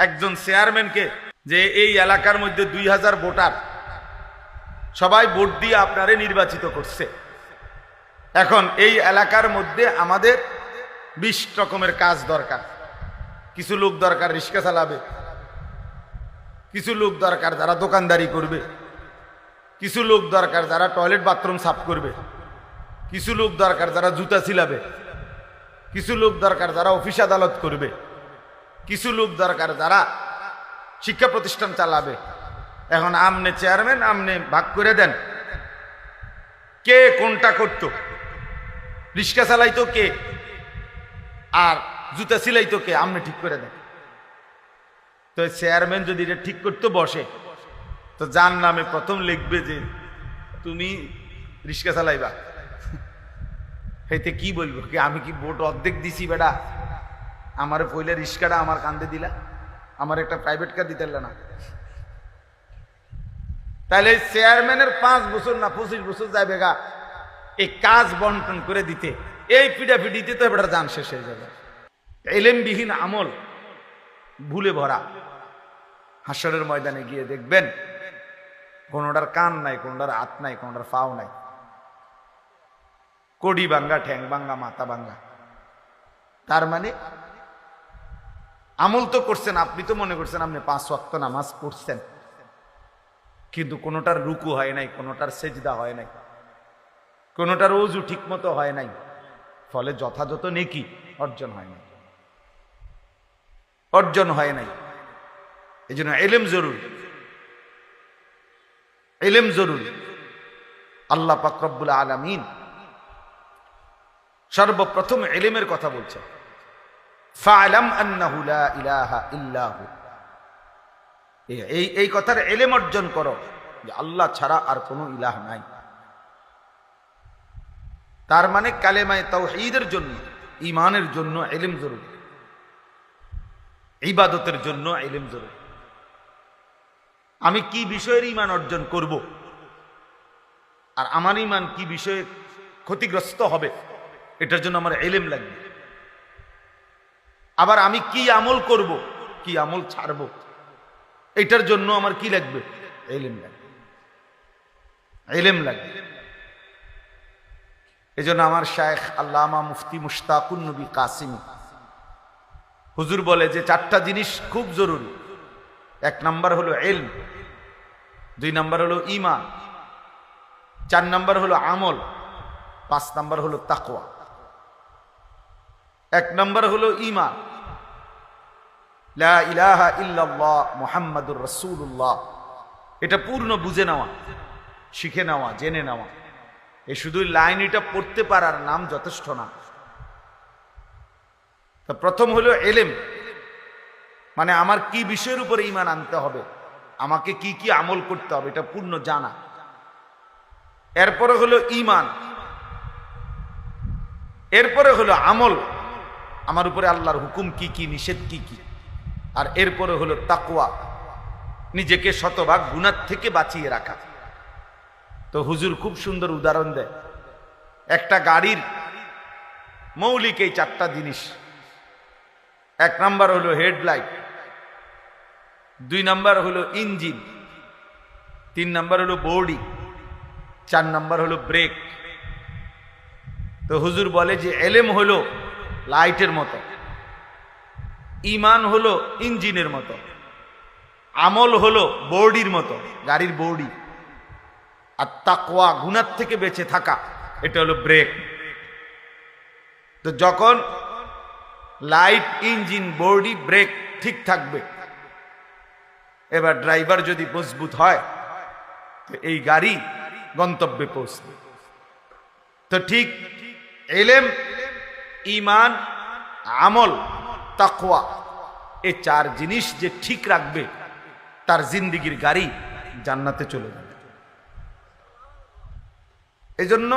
একজন চেয়ারম্যানকে যে এই এলাকার মধ্যে 2000 ভোটার সবাই ভোট দিয়ে আপনারে নির্বাচিত করছে। এখন এই এলাকার মধ্যে আমাদের 20 রকমের কাজ দরকার। কিছু লোক দরকার রিক্সা চালাবে, কিছু লোক দরকার যারা দোকানদারি করবে, কিছু লোক দরকার যারা টয়লেট বাথরুম সাফ করবে, কিছু লোক দরকার যারা জুতা ছিলাবে, কিছু লোক দরকার যারা অফিস আদালত করবে, কিছু লোক দরকার যারা শিক্ষা প্রতিষ্ঠান চালাবে। এখন আমনে চেয়ারম্যান, আমনে ভাগ করে দেন কে কোনটা করত। রিক্সা চালাইতো কে আর জুতা সিলাইতো কে, আমনে ঠিক করে দেন। তো চেয়ারম্যান যদি এটা ঠিক করতে বসে তো যার নামে প্রথম লিখবে যে তুমি রিক্সা চালাইবা, এতে কি বলবো কি আমি কি ভোট অর্ধেক দিছি বেটা, আমার পয়লা রিক্সাটা আমার কান্দে দিলা, আমার একটা প্রাইভেট কার দিতে না। তাহলে চেয়ারম্যানের 5 বছর না 25 বছর যাবে গা এই কাজ বন্টন করে দিতে, এই পিডাপিডিতে তো এবার যান শেষ হয়ে যাবে। এলেমবিহীন আমল ভুলে ভরা। হাসরের ময়দানে গিয়ে দেখবেন কোনোটার কান নাই, কোনোটার হাত নাই, কোনোটার পাও নাই, কড়ি ভাঙ্গা, ঠ্যাং ভাঙ্গা, মাথা ভাঙ্গা। তার মানে আমল তো করছেন, আপনি তো মনে করছেন আপনি 5 ওয়াক্ত নামাজ পড়ছেন, কিন্তু কোনোটার রুকু হয় নাই, কোনোটার সেজদা হয় নাই, কোনোটার ওযু ঠিক মতো হয় নাই, ফলে যথাযথ নেকি অর্জন হয় নাই, অর্জন হয় নাই। এই জন্য ইলম জরুরি, ইলম জরুরি। আল্লাহ পাক রব্বুল আলামিন সর্বপ্রথম ইলমের কথা বলছেন, ফা'লাম আন্নাহু লা ইলাহা ইল্লাহু। এই কথার ইলম অর্জন করো যে আল্লাহ ছাড়া আর কোনো ইলাহ নাই। তার মানে কালেমায়ে তাওহীদের জন্য, ঈমানের জন্য ইলম জরুরি, ইবাদতের জন্য ইলম জরুরি। আমি কি বিষয়ের ঈমান অর্জন করব আর আমার ঈমান কি বিষয়ে ক্ষতিগ্রস্ত হবে এটার জন্য আমার ইলম লাগবে। আবার আমি কি আমল করব, কি আমল ছাড়ব এটার জন্য আমার কি লাগবে, ইলম লাগবে, ইলম লাগবে। এজন্য আমার শায়েখ আল্লামা মুফতি মুশতাকুন নবী কাসিমি হুজুর বলে যে 4টা জিনিস খুব জরুরি। 1 নাম্বার হলো ইলম, 2 নাম্বার হলো ঈমান, 4 নাম্বার হলো আমল, 5 নাম্বার হলো তাকওয়া। 1 নাম্বার হলো ঈমান, লা ইলাহা ইল্লাল্লাহ মুহাম্মাদুর রাসূলুল্লাহ। এটা পূর্ণ বুঝে নেওয়া, শিখে নেওয়া, জেনে নেওয়া। এই শুধু লাইন এটা পড়তে পারার নাম যথেষ্ট না। তো প্রথম হলো ইলম, মানে আমার কি বিষয়ের উপরে ঈমান আনতে হবে, আমাকে কি কি আমল করতে হবে এটা পূর্ণ জানা। এরপরে হলো ঈমান, এরপরে হলো আমল, আমার উপরে আল্লাহর হুকুম কি কি, নিষেধ কি কি। আর এরপরে হলো তাকওয়া, নিজেকে শতভাগ গুনাহ থেকে বাঁচিয়ে রাখা। তো হুজুর খুব সুন্দর উদাহরণ দেয়। একটা গাড়ির মৌলিক এই 4টা জিনিস। 1 নাম্বার হলো হেডলাইট, 2 নাম্বার হলো ইঞ্জিন, 3 নাম্বার হলো বডি, 4 নাম্বার হলো ব্রেক। তো হুজুর বলে যে ইলম হলো লাইটের মতো, ঈমান হলো ইঞ্জিনের মতো, আমল হলো বডির মতো, গাড়ির বডি, আর তাকওয়া গুনাহ থেকে বেঁচে থাকা এটা হলো ব্রেক। তো যখন লাইট, ইঞ্জিন, বডি, ব্রেক ঠিক থাকবে, এবার ড্রাইভার যদি মজবুত হয় তো এই গাড়ি গন্তব্যে পৌঁছবে। তো ঠিক ইলম, ঈমান, আমল, তাকওয়া এই 4 জিনিস যে ঠিক রাখবে তার জিন্দেগির গাড়ি জান্নাতে চলে যাবে। এজন্য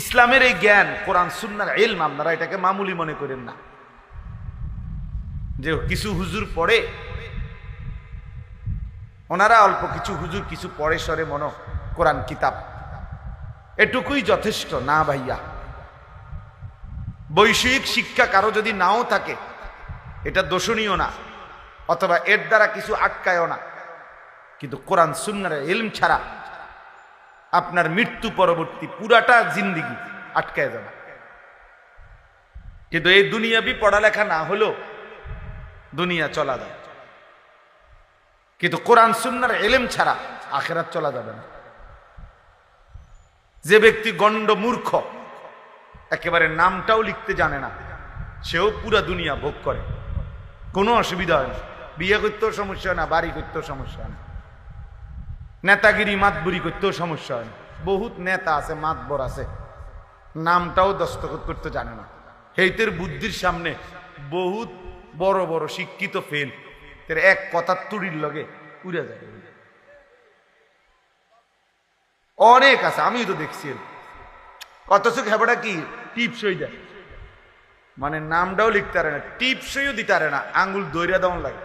ইসলামের এই জ্ঞান, কোরআন সুন্নাহর ইলম, আপনারা এটাকে মামুলি মনে করেন না যে কিছু হুজুর পড়ে, ওনারা অল্প কিছু হুজুর কিছু পড়ে সরে মনো কোরআন কিতাব, এটুকুই যথেষ্ট না ভাইয়া। বৈষয়িক শিক্ষা কারো যদি নাও থাকে এটা দোষণীয় না, অথবা এর দ্বারা কিছু আটকায়ও না, কিন্তু কোরআন সুন্নাহর ইলম ছাড়া আপনার মৃত্যু পরবর্তী পুরাটা জিন্দেগি আটকায় যাবে। কিন্তু এই দুনিয়াবি পড়ালেখা না হলেও দুনিয়া চলা যায়, কিন্তু কোরআন সুন্নাহর ইলম ছাড়া আখিরাত চলা যাবে না। যে ব্যক্তি গণ্ড মূর্খ, একেবারে নামটাও লিখতে জানে না, সেও পুরা দুনিয়া ভোগ করে, কোনো অসুবিধা হয় না। বিয়ে করতেও সমস্যা হয় না, বাড়ি করতেও সমস্যা হয় না, নেতাগিরি মাতবুরি করতেও সমস্যা হয় না। বহুত নেতা আছে, মাতবর আছে, নামটাও দস্তখত করতে জানে না। হেইতের বুদ্ধির সামনে বহুত বড় বড় শিক্ষিত ফেল, এক কথা তুড়ির লগে উড়ে যায়। অনেক আছে, আমি তো দেখছি। কত খেপাটা কি টিপসই দেয়, মানে নামটাও লিখতে পারে না, টিপসইও দিতে পারে না, আঙ্গুল দইরা দেওয়ান লাগে।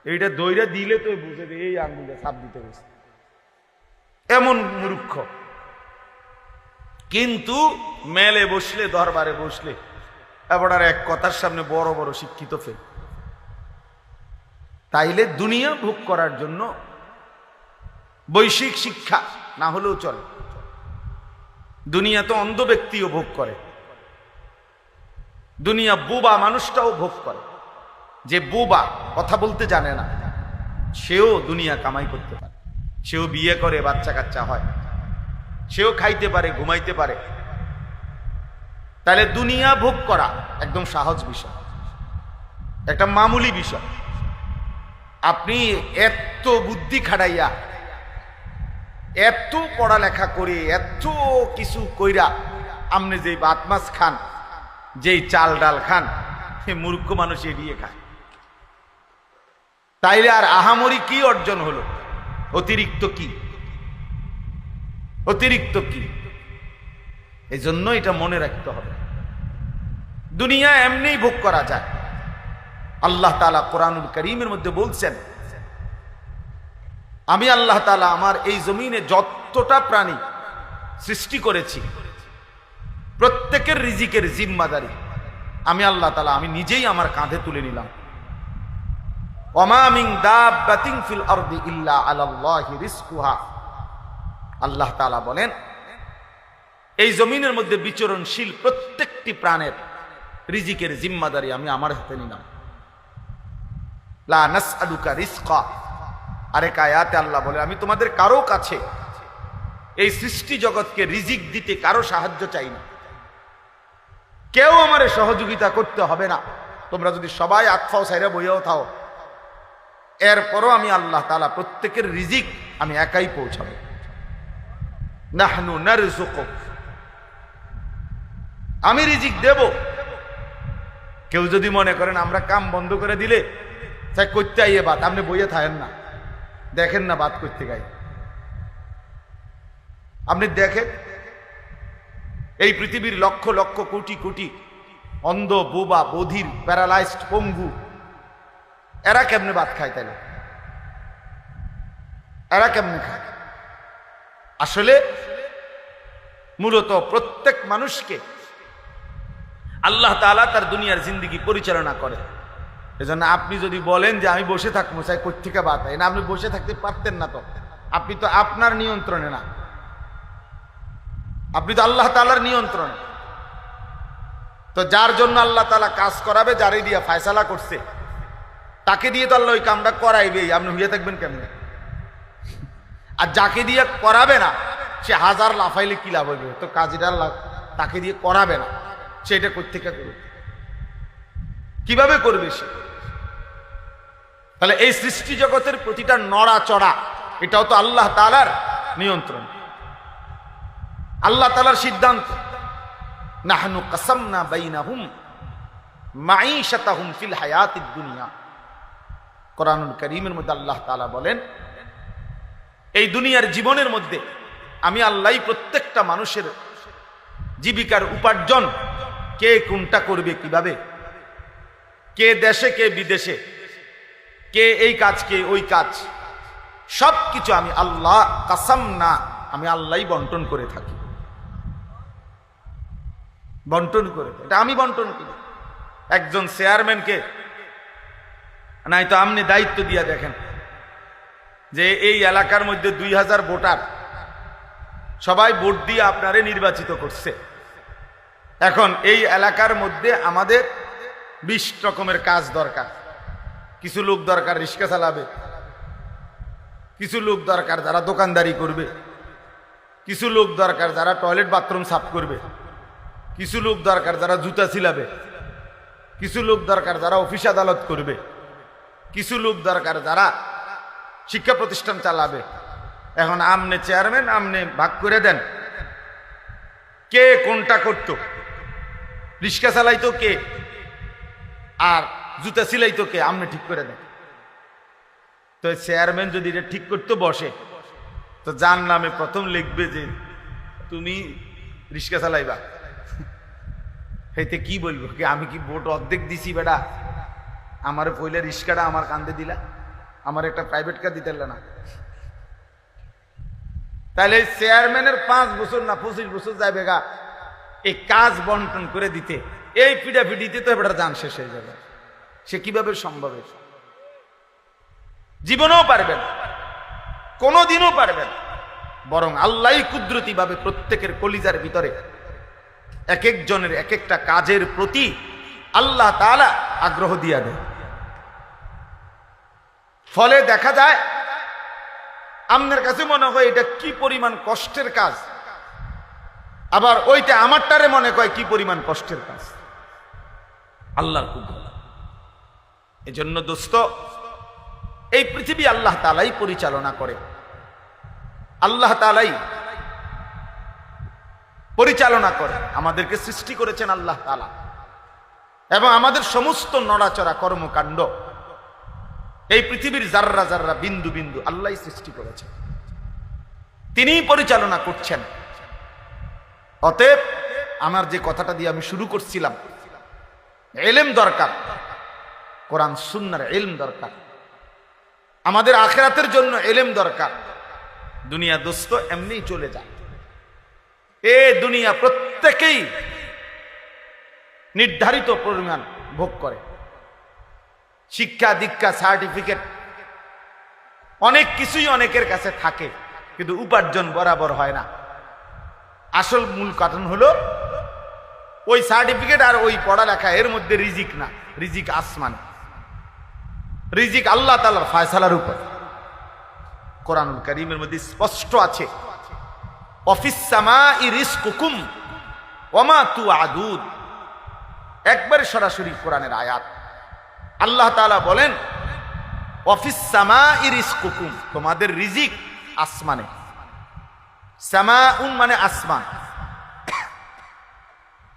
এইটা দইরা দিলে তো বুঝে যে এই আঙ্গুলটা ছাপ দিতে গেছে, এমন মূর্খ। কিন্তু মেলে বসলে, দরবারে বসলে এবার এক কথার সামনে বড় বড় শিক্ষিত ফেল। তাইলে দুনিয়া ভোগ করার জন্য বৈশ্বিক শিক্ষা না হলেও চলে। দুনিয়া তো অন্ধ ব্যক্তিও ভোগ করে, দুনিয়া বোবা মানুষটাও ভোগ করে। যে বোবা, কথা বলতে জানে না, সেও দুনিয়া কামাই করতে পারে, সেও বিয়ে করে, বাচ্চা কাচ্চা হয়, সেও খাইতে পারে, ঘুমাইতে পারে। তাহলে দুনিয়া ভোগ করা একদম সহজ বিষয়, একটা মামুলি বিষয়। আপনি এত বুদ্ধি খাটাইয়া, এত পড়ালেখা করে, এত কিছু কইরা আপনি যেই ভাত মাছ খান, যেই চাল ডাল খান, সে মূর্খ মানুষ এড়িয়ে খায়। তাইলে আর আহামরি কি অর্জন হলো? অতিরিক্ত কি? অতিরিক্ত কি? এই জন্য এটা মনে রাখতে হবে, দুনিয়া এমনিই ভোগ করা যায়। আল্লাহ তাআলা কোরআনুল কারীমের মধ্যে বলছেন, আমি আল্লাহ তাআলা আমার এই জমিনে যতটা প্রাণী সৃষ্টি করেছি, প্রত্যেকের রিজিকের জিম্মাদারি আমি আল্লাহ তাআলা আমি নিজেই আমার কাঁধে তুলে নিলাম। ওয়ামা মিন দাব্বাতিন ফিল আরদি ইল্লা আলাল্লাহি রিজকুহা। আল্লাহ তাআলা বলেন, এই জমিনের মধ্যে বিচরণশীল প্রত্যেকটি প্রাণের রিজিকের জিম্মাদারি আমি আমার হাতে নিলাম। লা নাসআলুকা রিজকা। আরেক আয়াতে আল্লাহ বলে, আমি তোমাদের কারো কাছে এই সৃষ্টি জগৎকে রিজিক দিতে কারো সাহায্য চাই না, কেউ আমারে সহযোগিতা করতে হবে না। তোমরা যদি সবাই আতফাও সাইরা বইয়াও থাও, এরপরও আমি আল্লাহ তাআলা প্রত্যেকের রিজিক আমি একাই পৌঁছাবো। নাহনু নারযুকুক, আমি রিজিক দেব। কেউ যদি মনে করেন আমরা কাম বন্ধ করে দিলে তাই করতে আইয়ে বাত, আপনি বইয়ে থাকেন না, দেখেন না বাত করতে গাই। আপনি দেখেন এই পৃথিবীর লক্ষ লক্ষ কোটি কোটি অন্ধ, বোবা, বধির, প্যারালাইজড, পঙ্গু, এরা কেমনে ভাত খায়? তাইলে এরা কেমনে খায়? আসলে মূলত প্রত্যেক মানুষকে আল্লাহ তাআলা তার দুনিয়ার জিন্দেগি পরিচালনা করে। এজন্য আপনি যদি বলেন যে আমি বসে থাকবো, চাই কোত্থেকে বাত হয় না, আপনি বসে থাকতে পারতেন না। তো আপনি তো আপনার নিয়ন্ত্রণে না, আপনি তো আল্লাহ তাআলার নিয়ন্ত্রণে। তো যার জন্য আল্লাহ তাআলা কাজ করাবে, যারে দিয়া ফয়সালা করছে, তাকে দিয়ে তো আল্লাহ ওই কামটা করাইবেই। আপনি হইয়া থাকবেন কেমনে? আর যাকে দিয়ে করাবে না, সে হাজার লাফাইলে কি লাভ হইবে? তো কাজীটা তাকে দিয়ে করাবে না, সেটা কোত্থেকে করবে, কিভাবে করবে সে? তাহলে এই সৃষ্টি জগতের প্রতিটা নড়াচড়া এটাও তো আল্লাহ তাআলার নিয়ন্ত্রণ, আল্লাহ তাআলার সিদ্ধান্ত। নাহনু কাসামনা বাইনাহুম মাঈশাতাহুম ফিল হায়াতিদ দুনিয়া। কোরআনুল কারীমের মধ্যে আল্লাহ তাআলা বলেন, এই দুনিয়ার জীবনের মধ্যে আমি আল্লাহই প্রত্যেকটা মানুষের জীবিকার উপার্জন কে কোনটা করবে, কিভাবে, কে দেশে কে বিদেশে, কে এই কাজ কে ওই কাজ, সব কিছু আমি আল্লাহ কাসামনা, আমি আল্লাহই বন্টন করে থাকি। বন্টন করে, এটা আমি বন্টন করি। একজন চেয়ারম্যানকে নাই তো আপনি দায়িত্ব দিয়া দেখেন যে এই এলাকার মধ্যে 2000 ভোটার সবাই ভোট দিয়ে আপনারে নির্বাচিত করছে। এখন এই এলাকার মধ্যে আমাদের 20 রকমের কাজ দরকার। কিছু লোক দরকার রিক্সা চালাবে, কিছু লোক দরকার যারা দোকানদারি করবে, কিছু লোক দরকার যারা টয়লেট বাথরুম সাফ করবে, কিছু লোক দরকার যারা জুতা ছিলাবে, কিছু লোক দরকার যারা অফিস আদালত করবে, কিছু লোক দরকার যারা শিক্ষা প্রতিষ্ঠান চালাবে। এখন আমনে চেয়ারম্যান, আমনে ভাগ করে দেন কে কোনটা করত। রিক্সা চালাইতো কে আর জুতা সিলাইতো কে, আমনে ঠিক করে দেন। তো চেয়ারম্যান যদি এটা ঠিক করতে বসে তো যার নামে প্রথম লিখবে যে তুমি রিক্সা চালাইবা, এতে কি বলবো কি আমি কি ভোট অর্ধেক দিছি বেটা, আমার পয়লা রিক্সাটা আমার কান্দে দিলা, আমার একটা প্রাইভেট কার দিতে না। তাহলে চেয়ারম্যানের 5 বছর না 25 বছর যাবে গা এই কাজ বন্টন করে দিতে, এই পিডাপিডিতে তো এবার যান শেষ হয়ে যাবে। সে কিভাবে সম্ভব? জীবনেও পারবেন, কোনোদিনও পারবেন। বরং আল্লাহই কুদরতি ভাবে প্রত্যেকের কলিজার ভিতরে এক একজনের এক একটা কাজের প্রতি আল্লাহ তাআলা আগ্রহ দিয়া দেয়। ফলে দেখা যায় আপনার কাছে মনে হয় এটা কি পরিমাণ কষ্টের কাজ, আবার ওইটা আমারটারে মনে হয় কি পরিমাণ কষ্টের কাজ। আল্লাহর কুদরত। এজন্য দোস্ত, এই পৃথিবী আল্লাহ তাআলাই পরিচালনা করে, আল্লাহ তাআলাই পরিচালনা করে। আমাদেরকে সৃষ্টি করেছেন আল্লাহ তাআলা, এবং আমাদের সমস্ত নড়াচড়া কর্মকাণ্ড এই পৃথিবীর জাররা জাররা বিন্দু বিন্দু আল্লাহই সৃষ্টি করেছেন, তিনিই পরিচালনা করছেন। অতএব আমার যে কথাটা দিয়ে আমি শুরু করছিলাম, ইলম দরকার, কোরআন সুন্নাহর ইলম দরকার, আমাদের আখিরাতের জন্য ইলম দরকার। দুনিয়া দোস্ত এমনিই চলে যায়, এ দুনিয়া প্রত্যেকেই নির্ধারিত পরিমাণ ভোগ করে। শিক্ষা দীক্ষা সার্টিফিকেট অনেক কিছুই অনেকের কাছে থাকে, কিন্তু উপার্জন বরাবর হয় না। আসল মূল কারণ হলো ওই সার্টিফিকেট আর ওই পড়ালেখা, এর মধ্যে রিজিক না, রিজিক আসমান, রিজিক আল্লাহ তাআলার ফয়সালার উপর। কোরআনুল কারীমের মধ্যে স্পষ্ট আছে, অফিস সামাই রিজকুকুম ওয়া মা তুআদুন। একবার সরাসরি কোরআনের আয়াত। আল্লাহ তাআলা বলেন অফিস সামাই রিজকুকুম, তোমাদের রিজিক আসমানে। সামাউন মানে আসমান,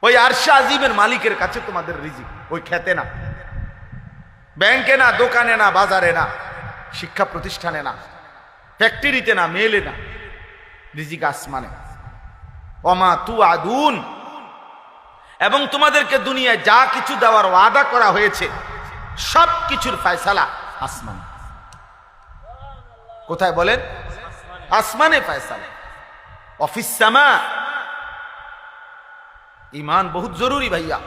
ওই আরশে আজিমের মালিকের কাছে তোমাদের রিজিক, ওই খেতে না, ব্যাংকে না, দোকানে না, বাজারে না, শিক্ষা প্রতিষ্ঠানে না, ফ্যাক্টরিতে না, মেলে না, রিজিক আসমানে। ওমা তুআদুন, এবং তোমাদেরকে দুনিয়ায় যা কিছু দেওয়ার ওয়াদা করা হয়েছে সব কিছুর ফয়সালা আসমান। কোথায় বলেন? আসমানে ফয়সালা। অফিস সামা। ঈমান বহুত জরুরি ভাইয়া।